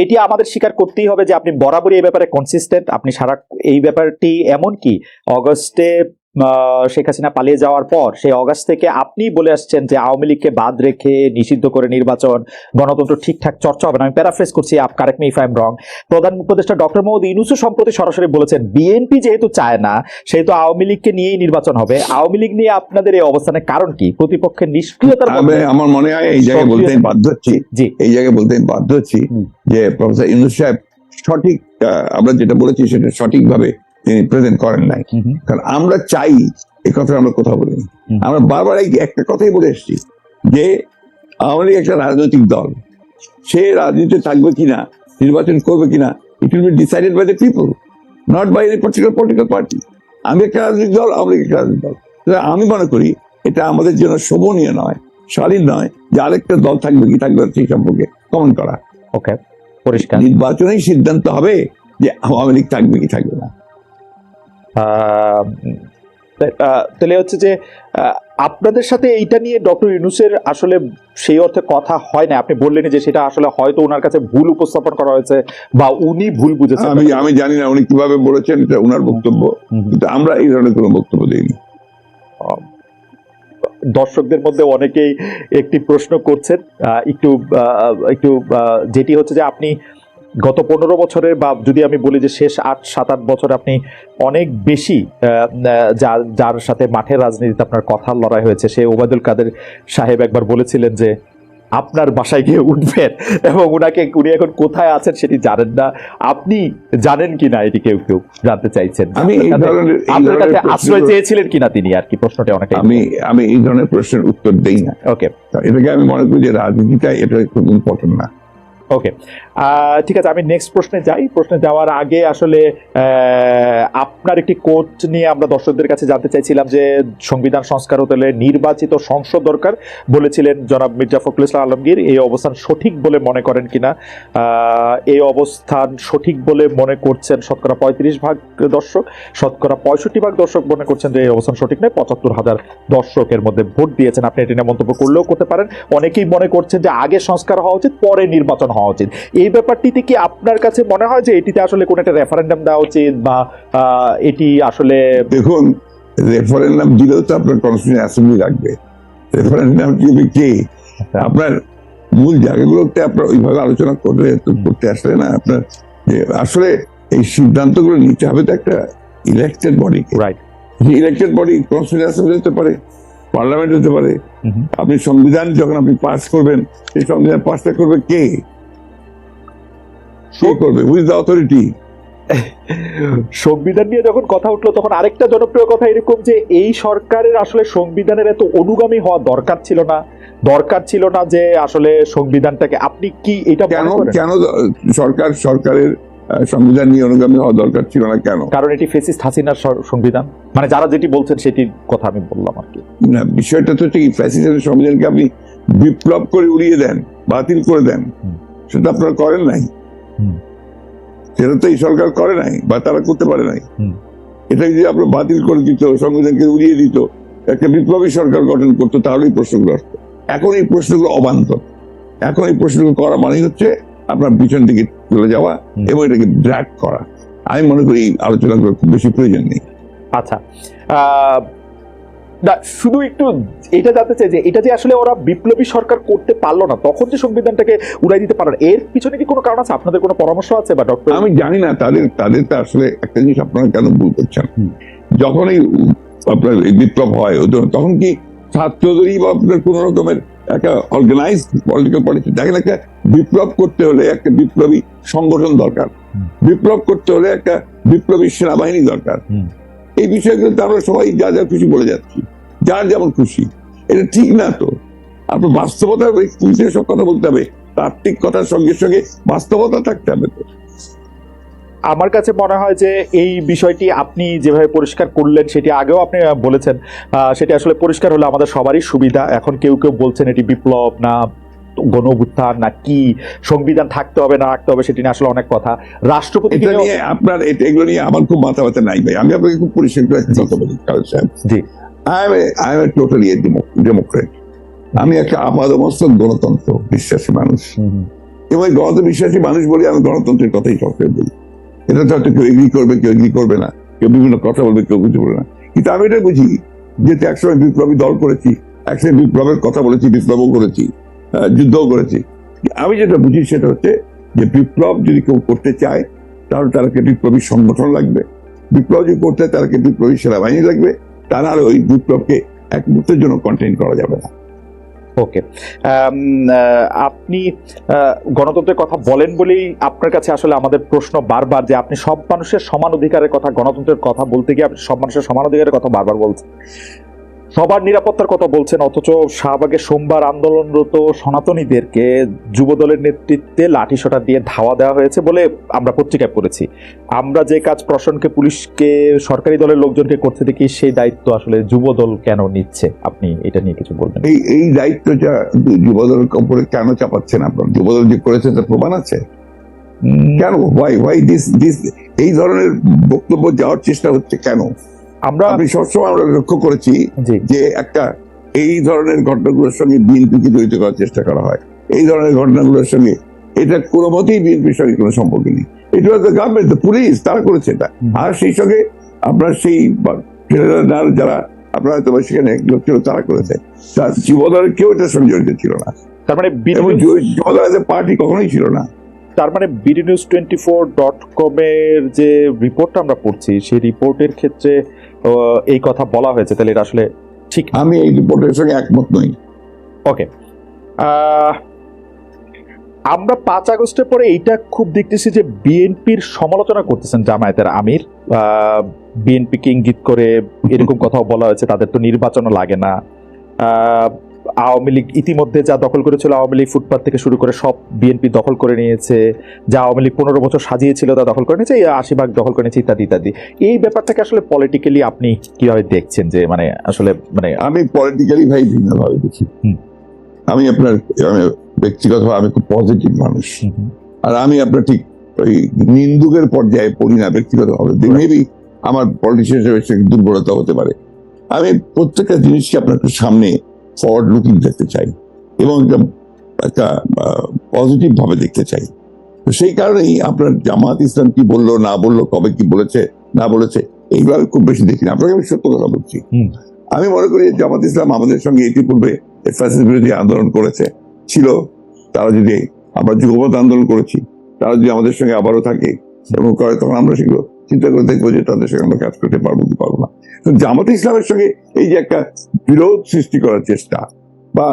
এটি আমাদের স্বীকার করতেই হবে যে আপনি বরাবরই এই ব্যাপারে কনসিস্টেন্ট। আপনি সারা এই ব্যাপারটি এমন কি অগস্টে শেখ হাসিনা পালিয়ে যাওয়ার পর সেই অগাস্ট থেকে আপনি বলে আসছেন যে আওয়ামী লীগকে বাদ রেখে নিষিদ্ধ করে নির্বাচন গণতন্ত্র ঠিকঠাক চর্চা হবে না। আমি প্যারাফ্রেজ করছি, correct me if I am রং। প্রধান উপদেষ্টা ডক্টর মোহাম্মদ ইউনূসও সম্প্রতি সরাসরি বলেছেন বিএনপি যেহেতু চায় না সেহেতু আওয়ামী লীগকে নিয়েই নির্বাচন হবে। আওয়ামী লীগ নিয়ে আপনাদের এই অবস্থানের কারণ কি? প্রতিপক্ষের নিষ্ক্রিয়তার মধ্যে আমার মনে হয় এই জায়গায় বলতে বাধ্য হচ্ছি, এই জায়গায় বলতে বাধ্য হচ্ছি যে প্রফেসর ইউনূস সাহেব সঠিক, আমরা যেটা বলেছি সেটা সঠিকভাবে তিনি প্রেজেন্ট করেন নাই। কারণ আমরা চাই, এই কথা আমরা কোথাও বলিনি, আমরা বারবার একটা কথাই বলে এসেছি যে আওয়ামী লীগ একটা রাজনৈতিক দল, সে রাজনীতিতে থাকবে কিনা, নির্বাচন করবে কিনা, it will be decided by the people, not by any particular political party. আমি একটা রাজনৈতিক দল, আওয়ামী লীগ একটা রাজনৈতিক দল। আমি মনে করি এটা আমাদের জন্য শোভনীয় নয়, শালীন নয় যে আরেকটা দল থাকবে কি থাকবে সেই সম্পর্কে কমেন্ট করা। ওকে, পরিষ্কার। নির্বাচনেই সিদ্ধান্ত হবে যে আওয়ামী লীগ থাকবে কি থাকবে না। তাহলে হচ্ছে যে আপনাদের সাথে এইটা নিয়ে ডক্টর ইউনূসের আসলে সেই অর্থে কথা হয় না। আপনি বললেন যে সেটা আসলে হয়তো ওনার কাছে ভুল উপস্থাপন করা হয়েছে বা উনি ভুল বুঝেছেন। আমি জানি না উনি কিভাবে বলেছেন, এটা ওনার বক্তব্য, কিন্তু আমরা এই ধরনের কোনো বক্তব্য দিইনি। দর্শকদের মধ্যে অনেকেই একটি প্রশ্ন করছেন, একটু যেটি হচ্ছে যে আপনি গত 15 বছরের বা যদি আমি বলি যে শেষ 7-8 বছর আপনি অনেক বেশি যার সাথে মাঠের রাজনীতিতে আপনার কথা লড়াই হয়েছে, সে ওবায়দুল কাদের সাহেব একবার বলেছিলেন যে আপনার বাসায় গিয়ে উঠবেন এবং উনি এখন কোথায় আছেন সেটি জানেন না। আপনি জানেন কিনা এটি কেউ জানতে চাইছেন। আপনার কাছে আশ্রয় চেয়েছিলেন কিনা তিনি, আর কি প্রশ্নটা অনেক। আমি এই ধরনের প্রশ্নের উত্তর দেই না। ওকে, এটাকে আমি মনে করি যে রাজনীতিটা এটা খুব ইম্পর্টেন্ট না। ওকে, ঠিক আছে, আমি নেক্সট প্রশ্নে যাই। প্রশ্নে যাওয়ার আগে আসলে আপনার একটি কোট নিয়ে আমরা দর্শকদের কাছে জানতে চাইছিলাম যে সংবিধান সংস্কার হতে হলে নির্বাচিত সংসদ দরকার বলেছিলেন জনাব মির্জা ফখরুল ইসলাম আলমগীর। এই অবস্থান সঠিক বলে মনে করেন কিনা? এই অবস্থান সঠিক বলে মনে করছেন শতকরা 35% দর্শক, শতকরা 65% দর্শক মনে করছেন যে এই অবস্থান সঠিক নয়। 75,000 দর্শকের মধ্যে ভোট দিয়েছেন। আপনি এটা নিয়ে মন্তব্য করলেও করতে পারেন। অনেকেই মনে করছেন যে আগে সংস্কার হওয়া উচিত, পরে নির্বাচন হওয়া উচিত। এই ব্যাপারটিতে কি আপনার কাছে মনে হয় যে এটিতে আসলে কোন একটা রেফারেন্ডাম দেওয়া উচিত, বা এটি আসলে? দেখুন, রেফারেন্ডাম দিলেও তো আপনার কনস্টিটিউশন অ্যাসেম্বলি লাগবে। রেফারেন্ডাম দিবে কে? আপনার মূল জায়গাগুলোতে আপনার ওইভাবে আলোচনা করতে আসলে না, আপনার যে আসলে এই সিদ্ধান্তগুলো নিতে হবে তো একটা elected body. Right, elected body constitution assembly হতে পারে, পার্লামেন্ট হতে পারে। আপনি সংবিধান যখন আপনি পাস করবেন, সেই সংবিধান পাসটা করবে কে? করবে উইথ দ্য অথরিটি। সংবিধান নিয়ে যখন কথা উঠলো তখন আরেকটা জনপ্রিয় কথা এরকম যে এই সরকারের আসলে সংবিধানের এত অনুগামী হওয়া দরকার ছিল না যে আসলে সংবিধানটাকে, আপনি কি এটা কেন সরকারের সংবিধান নিয়ে অনুগামী হওয়া দরকার ছিল না কেন? কারণ এটি ফ্যাসিস্ট হাসিনার সংবিধান, মানে যারা যেটি বলছেন সেটির কথা আমি বললাম আর কি। না, বিষয়টা তো হচ্ছে ফ্যাসিস্টের সংবিধানকে আপনি বিপ্লব করে উড়িয়ে দেন, বাতিল করে দেন, সেটা আপনারা করেন নাই। সেটা তো এই সরকার করে নাই বা তারা করতে পারে নাই। এটা যদি আপনার বাতিল করে দিত, সংবিধানকে উড়িয়ে দিত, একটা বিপ্লবী সরকার গঠন করতো, তাহলে এই প্রশ্নগুলো আসতো। এখন এই প্রশ্নগুলো অবান্তর। এখন এই প্রশ্নগুলো করা মানে হচ্ছে আপনার পিছন দিকে চলে যাওয়া এবং এটাকে ড্র্যাগ করা। আমি মনে করি এই আলোচনাগুলো খুব বেশি প্রয়োজন নেই। আচ্ছা, না, শুধু একটু এটা জানতে চাই যে এটা যে আসলে ওরা বিপ্লবী সরকার করতে পারলো না, তখন যে সংবিধানটাকে উড়াই দিতে পারলো, এর পিছনে কি কোনো কারণ আছে? আপনাদের কোনো পরামর্শ আছে? বা ডক্টর, আমি জানি না, তাদের তো আসলে একটা জিনিস আপনারা কেন ভুল করছেন। যখন এই আপনার বিপ্লব হয় তখন কি ছাত্রদেরই বা আপনার কোন রকমের একটা অর্গানাইজ পলিটিক্যাল পার্টি? দেখেন, একটা বিপ্লব করতে হলে একটা বিপ্লবী সংগঠন দরকার, বিপ্লব করতে হলে একটা বিপ্লবী সেনাবাহিনী দরকার। এই বিষয়গুলো তো আমরা সবাই যা যা খুশি বলে যাচ্ছি, যার যেমন খুশি। এটা ঠিক না তো। আপনার বাস্তবতা সব কথা বলতে হবে, তাত্ত্বিক কথার সঙ্গে সঙ্গে বাস্তবতা থাকতে হবে। তো আমার কাছে মনে হয় যে এই বিষয়টি আপনি যেভাবে পরিষ্কার করলেন, সেটি আগেও আপনি বলেছেন, সেটি আসলে পরিষ্কার হলে আমাদের সবারই সুবিধা। এখন কেউ বলছেন এটি বিপ্লব না গণ অভ্যুত্থান না কি, সংবিধান থাকতে হবে না রাখতে হবে, সেটি নিয়ে আসলে অনেক কথা। রাষ্ট্রপতি নিয়ে আপনার এগুলো নিয়ে আমার খুব মাথা ব্যথা নাই ভাই। আমি আপনাকে খুব পরিষ্কার কথা বলি, জি, আই এম টোটালি ডেমোক্রেট। আমি একটা আপাদমস্তক গণতন্ত্র বিশ্বাসী মানুষ। এবং গণতন্ত্র বিশ্বাসী মানুষ বলি আমি গণতন্ত্রের কথাই সবসময় বলি। এটা তো হয়তো কেউ এগ্রি করবে, কেউ এগ্রি করবে না, কেউ বিভিন্ন কথা বলবে, কেউ কিছু বলবে না, কিন্তু আমি এটা বুঝি যে একসময় বিপ্লবী দল করেছি, একসময় বিপ্লবের কথা বলেছি, বিপ্লবও করেছি, যুদ্ধও করেছি। আমি যেটা বুঝি সেটা হচ্ছে যে বিপ্লব যদি কেউ করতে চায় তাহলে তাদেরকে বিপ্লবী সংগঠন লাগবে, বিপ্লব যদি করতে চায় তাদেরকে বিপ্লবী সেনাবাহিনী লাগবে, তা নাহলে ওই বিপ্লবকে এক মুহূর্তের জন্য কন্টেইন করা যাবে না। ওকে, আপনি গণতন্ত্রের কথা বলেন বলেই আপনার কাছে আসলে আমাদের প্রশ্ন বারবার যে আপনি সব মানুষের সমান অধিকারের কথা, গণতন্ত্রের কথা বলতে গিয়ে আপনি সব মানুষের সমান অধিকারের কথা বারবার বলছেন, সবার নিরাপত্তার কথা বলছেন, অথচ শাহবাগে সোমবার আন্দোলনরত সনাতনীদেরকে যুবদলের নেতৃত্বে লাঠিসোঁটা দিয়ে ধাওয়া দেওয়া হয়েছে বলে আমরা পত্রিকায় পড়েছি। আমরা যে কাজ প্রশাসনকে, পুলিশকে, সরকারি দলের লোকজনকে করতে দেখি, সেই দায়িত্ব আসলে যুবদল কেন নিচ্ছে? আপনি এটা নিয়ে কিছু বলবেন? এই দায়িত্বটা যুবদলের উপরে কেন চাপাচ্ছেন আপনার? যুবদল যে করেছে তার প্রমাণ আছে কেন? ওয়াই দিস এই ধরনের বক্তব্য যাওয়ার চেষ্টা হচ্ছে কেন? আমি সবসময় আমরা লক্ষ্য করেছি যে একটা এই ধরনের ঘটনাগুলোর সঙ্গে বিএনপিকে জড়িত করার চেষ্টা করা হয়। এই ধরনের ঘটনাগুলোর সঙ্গে এটা কোনো মতেই বিএনপির সঙ্গে কোনো সম্পর্ক নেই। এটা হচ্ছে গভর্নমেন্ট, পুলিশ, তারা করেছে এটা। আর সেই সঙ্গে আপনার সেই যারা আপনারা হয়তো সেখানে লোক ছিল তারা করেছে, যুবদলের কেউ এটার সঙ্গে জড়িত ছিল না। তার মানে যুবদলের পার্টি কখনোই ছিল না। তার মানে bdnews24.com এর যে রিপোর্টটা আমরা পড়ছি, সেই রিপোর্টের ক্ষেত্রে এই কথা বলা হয়েছে, তাহলে এটা আসলে ঠিক? আমি এই রিপোর্টের সঙ্গে একমত নই। ওকে, আমরা 5 আগস্টের পরে এইটা খুব দেখতেছি যে বিএনপির সমালোচনা করতেছেন জামায়াতের আমির, বিএনপিকে ইঙ্গিত করে এরকম কথাও বলা হয়েছে তাদের তো নির্বাচনও লাগে না। আওয়ামী লীগ ইতিমধ্যে যা দখল করেছিল, আওয়ামী লীগ ফুটপাত থেকে শুরু করে সব বিএনপি দখল করে নিয়েছে, যা আওয়ামী লীগ 15 বছর সাজিয়েছিল তা দখল করে নিয়েছে, 80% দখল করে নিয়েছে, ইত্যাদি ইত্যাদি। এই ব্যাপারটাকে আসলে পলিটিক্যালি আপনি কিভাবে দেখছেন? যে মানে আসলে মানে আমি পলিটিক্যালি ভাই ভিন্নভাবে দেখি। আমি আপনার ব্যক্তিগতভাবে আমি খুব পজিটিভ মানুষ, আর আমি আপনার ঠিক ওই নিন্দুকের পর্যায়ে পড়ি না ব্যক্তিগতভাবে। মেবি আমার পলিটিশিয়ান হিসেবে দুর্বলতা হতে পারে। আমি প্রত্যেকটা জিনিসকে আপনার সামনে ফরওয়ার্ড লুকিং দেখতে চাই এবং একটা পজিটিভ ভাবে দেখতে চাই। তো সেই কারণেই আপনার জামাত ইসলাম কি বললো না বললো, কবে কি বলেছে না বলেছে, এইগুলো আমি খুব বেশি দেখি না। আপনাকে আমি সত্য কথা বলছি, আমি মনে করি জামাত ইসলাম আমাদের সঙ্গে ইতিপূর্বে ফ্যাসিস্ট বিরোধী আন্দোলন করেছে ছিল, তারা যদি আমরা যুগপৎ আন্দোলন করেছি, তারা যদি আমাদের সঙ্গে আবারও থাকে এবং করে, তখন আমরা সেগুলো চিন্তা করে দেখবো যে তাদের সঙ্গে আমরা কাজ করতে পারবো কি পারবো না। তো জামাত ইসলামের সঙ্গে এই যে একটা বিরোধ সৃষ্টি করার চেষ্টা, বা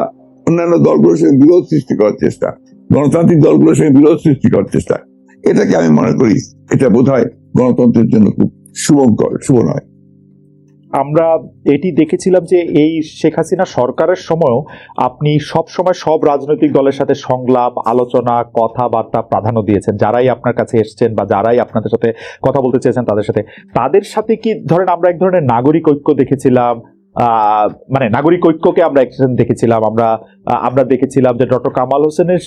অন্যান্য দলগুলোর সঙ্গে বিরোধ সৃষ্টি করার চেষ্টা, গণতান্ত্রিক দলগুলোর সঙ্গে বিরোধ সৃষ্টি করার চেষ্টা, এটাকে আমি মনে করি এটা বোধহয় গণতন্ত্রের জন্য খুব শুভ নয়। আমরা এটি দেখেছিলাম যে এই শেখ হাসিনা সরকারের সময়ও আপনি সব সময় সব রাজনৈতিক দলের সাথে সংলাপ, আলোচনা, কথাবার্তা প্রাধান্য দিয়েছেন। যারাই আপনার কাছে এসছেন বা যারাই আপনাদের সাথে কথা বলতে চেয়েছেন তাদের সাথে কি ধরেন আমরা এক ধরনের নাগরিক ঐক্য দেখেছিলাম, মানে নাগরিক ঐক্যকে আমরা দেখেছিলাম। আমরা দেখেছিলাম যে ডক্টর কামাল হোসেনের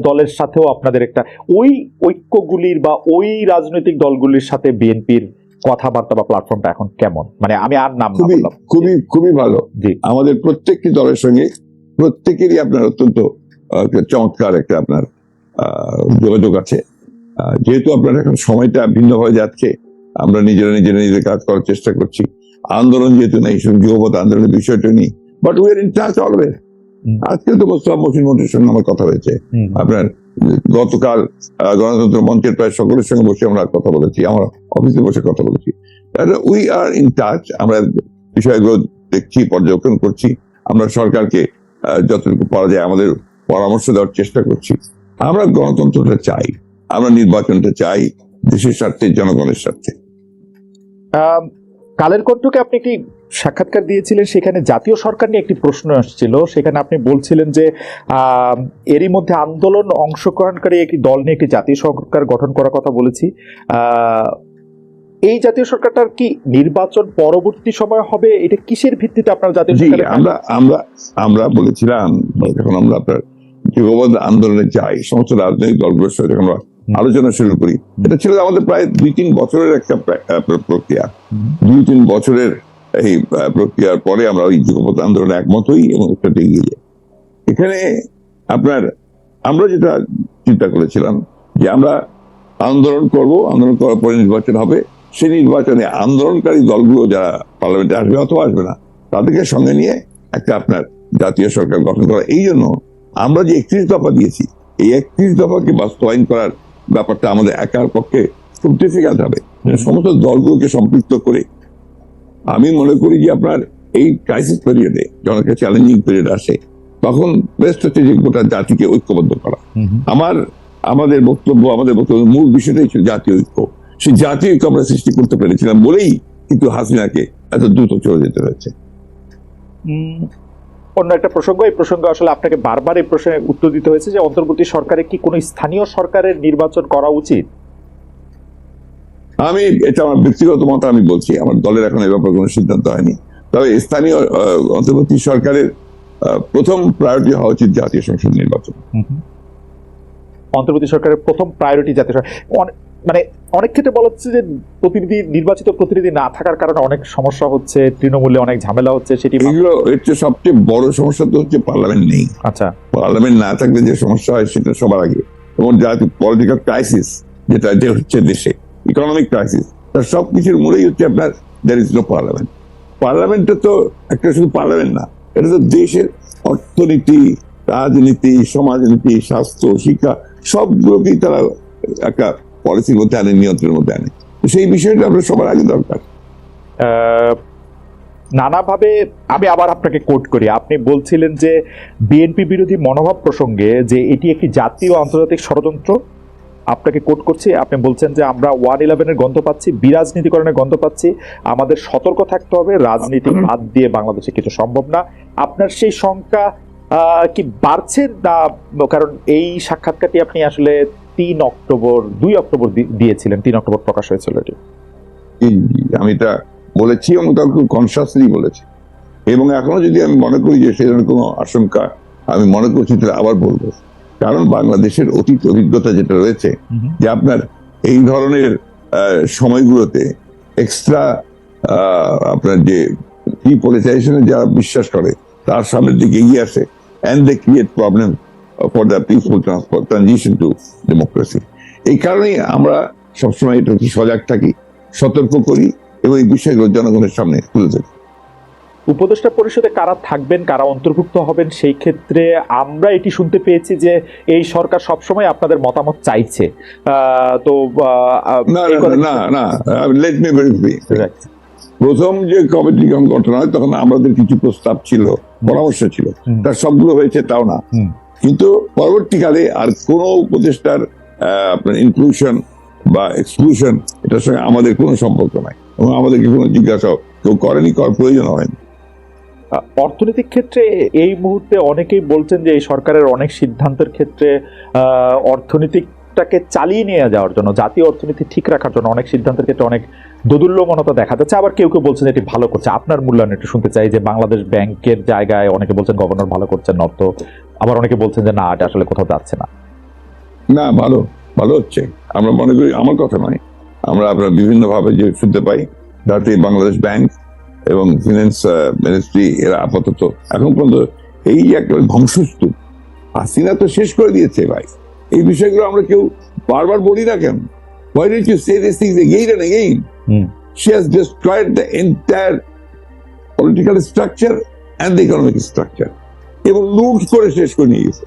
দলের সাথেও আপনাদের একটা ওই ঐক্যগুলির বা ওই রাজনৈতিক দলগুলির সাথে বিএনপির কথাবার্তা বা প্ল্যাটফর্মটা এখন কেমন? মানে আমি আর নাম না বললাম, খুবই ভালো। আমাদের প্রত্যেকটি দলের সঙ্গে প্রত্যেকেরই আপনার অত্যন্ত চমৎকার একটা আপনার যোগাযোগ আছে। যেহেতু আপনার এখন সময়টা ভিন্ন হয়ে যাচ্ছে, আমরা নিজেদের কাজ করার চেষ্টা করছি। আন্দোলন যেহেতু নেই, যুগপৎ আন্দোলনের বিষয়টা নেই, but we are in touch always. আজকে তো মোস্তফা মহসিন মন্ত্রীর সঙ্গে আমার কথা হয়েছে, আপনার গতকাল গণতন্ত্র মঞ্চের প্রায় সকলের সঙ্গে বসে আমরা কথা বলেছি, আমরা অফিসে বসে কথা বলেছি। We are in touch. আমরা বিষয়গুলো দেখছি, পর্যবেক্ষণ করছি। আমরা সরকারকে যতটুকু পারা যায় আমাদের পরামর্শ দেওয়ার চেষ্টা করছি। আমরা গণতন্ত্রটা চাই, আমরা নির্বাচনটা চাই দেশের স্বার্থে, জনগণের স্বার্থে। কালের কণ্ঠকে আপনি একটি সাক্ষাৎকার দিয়েছিলেন, সেখানে জাতীয় সরকার নিয়ে একটি প্রশ্ন আসছিল। সেখানে আপনি বলছিলেন যে এরই মধ্যে আন্দোলন অংশগ্রহণকারী একটি দল নিয়ে একটি জাতীয় সরকার গঠন করার কথা বলেছি। এই জাতীয় সরকারটার কি নির্বাচন পরবর্তী সময় হবে? এটা কিসের ভিত্তিতে আপনার জাতীয় সরকার? আমরা বলেছিলাম যখন আমরা আপনার যুগপৎ আন্দোলনে যাই, সমস্ত রাজনৈতিক দলগুলোর সাথে যখন আমরা আলোচনা শুরু করি, এটা ছিল আমাদের প্রায় 2-3 বছরের একটা প্রক্রিয়া। 2-3 বছরের এই প্রক্রিয়ার পরে আমরা ওই যুগপৎ আন্দোলনে একমত হই এবং একটা এগিয়ে যাই। এখানে আমরা যেটা চিন্তা করেছিলাম যে আমরা আন্দোলন করব, আন্দোলন করার পরে নির্বাচন হবে, সেই নির্বাচনে আন্দোলনকারী দলগুলো যারা পার্লামেন্টে আসবে অথবা আসবে না তাদেরকে সঙ্গে নিয়ে একটা আপনার জাতীয় সরকার গঠন করা। এই জন্য আমরা যে 31 দফা দিয়েছি, এই 31 দফাকে বাস্তবায়ন করার ব্যাপারটা আমাদের একার পক্ষে খুব ডিফিকাল্ট হবে। সমস্ত দলগুলোকে সম্পৃক্ত করে আমি মনে করি যে আপনার এই ক্রাইসিস পিরিয়ডে যখন একটা চ্যালেঞ্জিং পিরিয়ড আসে তখন বেস্ট হচ্ছে যে গোটা জাতিকে ঐক্যবদ্ধ করা। আমাদের বক্তব্য মূল বিষয়টাই ছিল জাতীয় ঐক্য। সেই জাতীয় ঐক্য আমরা সৃষ্টি করতে পেরেছিলাম বলেই কিন্তু হাসিনাকে এত দ্রুত চলে যেতে হয়েছে। অন্য একটা প্রসঙ্গ, এই প্রসঙ্গে আসলে আপনাকে বারবার এই প্রশ্নের উত্তর দিতে হয়েছে যে অন্তর্বর্তী সরকারে কি কোনো স্থানীয় সরকারের নির্বাচন করা উচিত? আমি এটা আমার ব্যক্তিগত মত আমি বলছি, আমার দলের এখন এ ব্যাপারে কোনো সিদ্ধান্ত হয়নি। তবে স্থানীয় অন্তর্বর্তী সরকারের প্রথম প্রায়োরিটি হওয়া উচিত জাতীয় সংসদ নির্বাচন। অন্তর্বর্তী সরকারের প্রথম প্রায়োরিটি জাতীয় মানে অনেক ক্ষেত্রে বলা হচ্ছে যে নির্বাচিত প্রতিনিধি না থাকার কারণে অনেক সমস্যা হচ্ছে, তৃণমূলে অনেক ঝামেলা হচ্ছে। সেটি এগুলো হচ্ছে সবচেয়ে বড় সমস্যা, তো হচ্ছে পার্লামেন্ট নেই। আচ্ছা, পার্লামেন্ট না থাকলে যে সমস্যা হয় সেটা সবার আগে, এবং জাতীয় পলিটিক্যাল ক্রাইসিস যেটা হচ্ছে দেশে, ইকোনমিক ক্রাইসিস, তার সবকিছুর মূলেই হচ্ছে আপনার দেয়ার ইজ নো পার্লামেন্ট। পার্লামেন্টটা তো একটা শুধু পার্লামেন্ট না, এটা তো দেশের অর্থনীতি, রাজনীতি, সমাজনীতি, স্বাস্থ্য, শিক্ষা সবগুলোকেই তারা একটা পলিসির মধ্যে আনে, নিয়ন্ত্রণের মধ্যে আনে। সেই বিষয়টা আমরা সবার আগে দরকার। নানাভাবে আমি আবার আপনাকে কোট করি, আপনি বলছিলেন যে বিএনপি বিরোধী মনোভাব প্রসঙ্গে যে এটি একটি জাতীয় আন্তর্জাতিক ষড়যন্ত্র। আপনাকে কোট করছি, আপনি বলছেন যে আমরা 111-এর গন্ধ পাচ্ছি, বিরাজনীতিকরণের গন্ধ পাচ্ছি, আমাদের সতর্ক থাকতে হবে, রাজনীতি বাদ দিয়ে বাংলাদেশে কিছু সম্ভব না। আপনার সেই শঙ্কা কি বাড়ছে না? কারণ এই সাক্ষাৎকারটি আপনি আসলে 2 অক্টোবর দিয়েছিলেন, 3 অক্টোবর প্রকাশ হয়েছিল এটি। আমি এটা বলেছি এবং তা খুব কনসিয়াসলি বলেছি, এবং এখনো যদি আমি মনে করি যে সেই ধরনের কোনো আশঙ্কা আমি মনে করছি তাহলে আবার বলবো। কারণ বাংলাদেশের অতীত অভিজ্ঞতা যেটা রয়েছে যে আপনার এই ধরনের সময়গুলোতে এক্সট্রা আপনার যে ডিপলিটাইজেশনে যারা বিশ্বাস করে তার সামনের দিকে এগিয়ে আসে, and they create problem for the peaceful transition to democracy. এই কারণেই আমরা সবসময় এটা সজাগ থাকি, সতর্ক করি এবং এই বিষয়গুলো জনগণের সামনে তুলে ধরি। উপদেষ্টা পরিষদে কারা থাকবেন, কারা অন্তর্ভুক্ত হবেন, সেই ক্ষেত্রে আমরা এটি শুনতে পেয়েছি যে এই সরকার সবসময় আপনাদের মতামত চাইছে। তো লেট মি ভেরিফাই। প্রথম যে কমিটি গঠন হয় তখন আমাদের কিছু প্রস্তাব ছিল, পরামর্শ ছিল, তার সবগুলো হয়েছে তাও না, কিন্তু পরবর্তীকালে আর কোন উপদেষ্টার আপনার ইনক্লুশন বা এক্সক্লুশন এটার সঙ্গে আমাদের কোনো সম্পর্ক নাই, এবং আমাদেরকে কোনো জিজ্ঞাসা কেউ করেনি, করার প্রয়োজন হয়নি। অর্থনৈতিক ক্ষেত্রে এই মুহূর্তে অনেকেই বলছেন যে এই সরকারের অনেক সিদ্ধান্তের ক্ষেত্রে অর্থনীতিটাকে চালিয়ে নিয়ে যাওয়ার জন্য, জাতীয় অর্থনীতি ঠিক রাখার জন্য অনেক সিদ্ধান্তের ক্ষেত্রে অনেক দোদুল্যমনতা দেখা যাচ্ছে। আবার কেউ কেউ বলছেন এটি ভালো করছে। আপনার মূল্যায়ন একটু শুনতে চাই যে বাংলাদেশ ব্যাংকের জায়গায় অনেকে বলছেন গভর্নর ভালো করছেন অর্থ, আবার অনেকে বলছেন যে না, এটা আসলে কোথাও যাচ্ছে না। না, ভালো হচ্ছে আমরা মনে করি, আমার কথা নয়, আমরা আপনার বিভিন্ন ভাবে যে শুনতে পাই, যাতে বাংলাদেশ ব্যাংক এবং ফিনান্স মিনিস্ট্রি এরা আপাতত এখন পর্যন্ত এই একটা ধ্বংসস্তূপ হাসিনা তো শেষ করে দিয়েছে ভাই। এই বিষয়গুলো আমরা কেউ বারবার বলি না কেন? Why did you say these things again and again? She has destroyed the entire political structure and the economic structure, এবং লুট করে শেষ করে নিয়ে গেছে।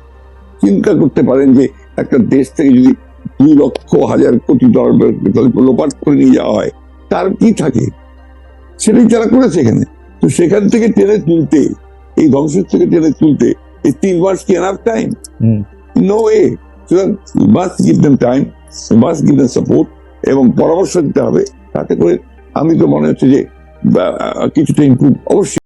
চিন্তা করতে পারেন যে একটা দেশ থেকে যদি 2,00,000 কোটি ডলার লোপাট করে নিয়ে যাওয়া হয়, তার কি থাকে? সেটাই যারা করেছে এখানে। তো সেখান থেকে টেনে তুলতে, এই ধ্বংস থেকে টেনে তুলতে এই 3 মাস কি এনাফ টাইম? No way. সুতরাং must give them time, must give them support, এবং পরামর্শ দিতে হবে। তাতে করে আমি তো মনে হচ্ছে যে কিছুটা ইমপ্রুভ অবশ্যই